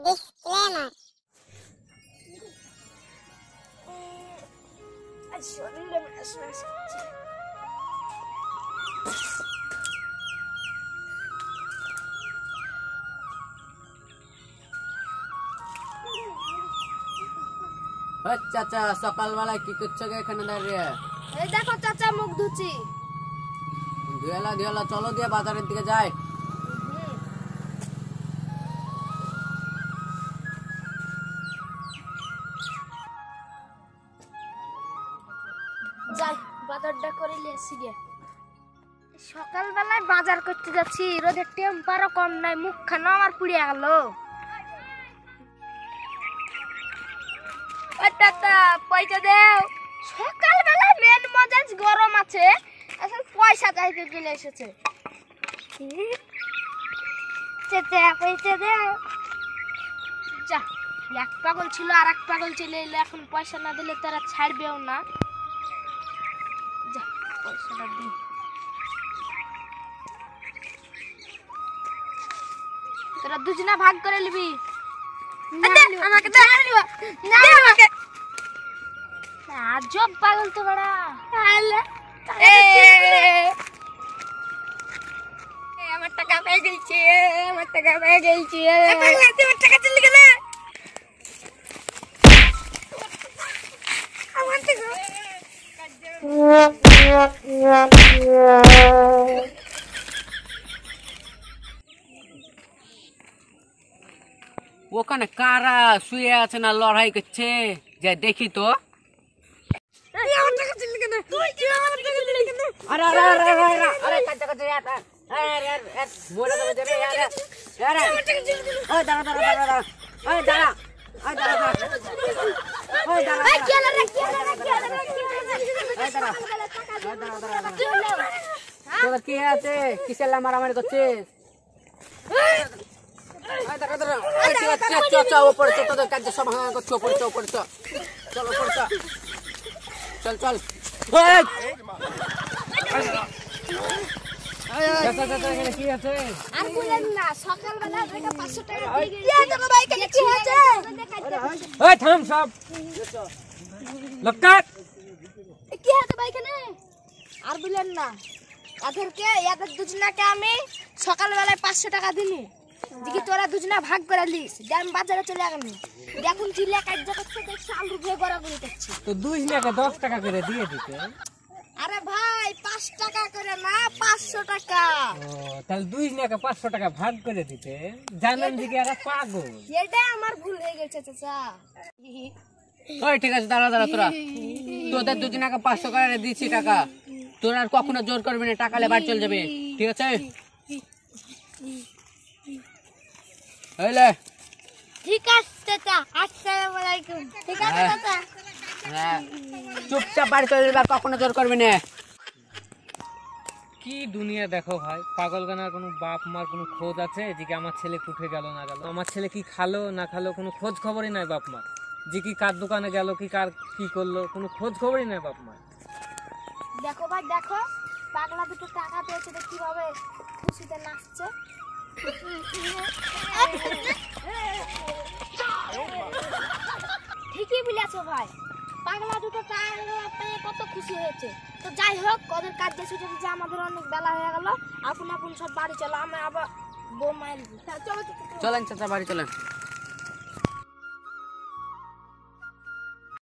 Disclaimer. চাচা সকালবেলায় কি করছো এখানে দাঁড়িয়ে? এই দেখো চাচা মুখ ধুচ্ছি। ধুয়েলা চলো দিয়ে বাজারের দিকে যাই। যাই বাজারটা করে নিয়ে আসি গে। সকালবেলায় বাজার করতে যাচ্ছি, রোদের টেম্পারও কম নাই, মুখখানা আমার পুড়ে গেল। পয়সা দেও। সকালবেলা মেন মজাজ গরম আছে, এখন পয়সা চাইতে চলে এসেছে। পয়সা দেও। যা, এক পাগল ছিল আর এক পাগল চলে এলো, এখন পয়সা না দিলে তারা ছাড়বেও না। যা, পয়সাটা দিই। তোরা দুজনা ভাগ করে নিবি। আমাকে দে। না আমাকে। আজব পাগল তো বড়া। আমার টাকা পেয়ে গেছি, আমার টাকা পেয়ে গেছি। আমার টাকা চলে গেল। আমার টাকা ওখানে কারা শুয়ে আছে না লড়াই করছে, যে দেখি তো। কি আছে? কিসের মারামারি করছিস? চল চল কি আছে? আর বলেন না, সকালবেলা 500 টাকা দিয়ে গেছি। ভাই কেন কি হয়েছে? এই থাম সব লক্কাত। কি হয়েছে ভাই কেন? আর বলেন না, এদের দুজনাকে আমি সকালবেলায় 500 টাকা দিনি, দেখি তোরা দুজনা ভাগ করে লিস। আমি বাজারে চলে গেলাম, দেখুন চিল্লা কাজ করছে, দেখছি আলু ভেয়ে গড়াগড়ি করছে। তো 2 টাকা 10 টাকা করে দিয়ে দিতে। আরে ভাই 5 টাকা করে না, 500 টাকা। ও তাহলে 2 টাকা 500 টাকা ভাগ করে দিতে। জানেন দিকে এরা পাগল। এটা আমার ভুল হয়ে গেছে চাচা। ওই ঠিক আছে, দাঁড়া তোরা তোদের 2 টাকা 500 করে দিচ্ছি টাকা। তোরা আর কখনো জোর করবি না, টাকা লে বাড়ি চলে যাবে, ঠিক আছে? ঠিক আছে চাচা, আসসালামু আলাইকুম। ঠিক আছে চাচা। হ্যাঁ, চুপচাপ বাড়ি চলে যাবে, কখনো জোর করবি না। কি দুনিয়া দেখো ভাই, পাগলগানার কোনো বাপ মার কোনো খোঁজ আছে যে কি আমার ছেলে কুঠে গেল না গেল, আমার ছেলে কি খালো না খালো কোনো খোঁজ খবরই নাই বাপ মার, যে কি কার দোকানে গেল কি কার কি করলো কোনো খোঁজ খবরই নাই বাপ মার। দেখো ভাই দেখো, পাগলা দুটো টাকা পেয়েছে, কিভাবে খুশিতে নাচছে। ঠিকই বলেছো ভাই, পাগলা দুটো টাকা পেয়ে কত খুশি হয়েছে। তো যাই হোক, ওদের কাজ ছুটে যে আমাদের অনেক বেলা হয়ে গেল, আপন আপন সব বাড়ি চলো, আমি আবার বউ মায়ের। চলেন চাচা বাড়ি চলেন।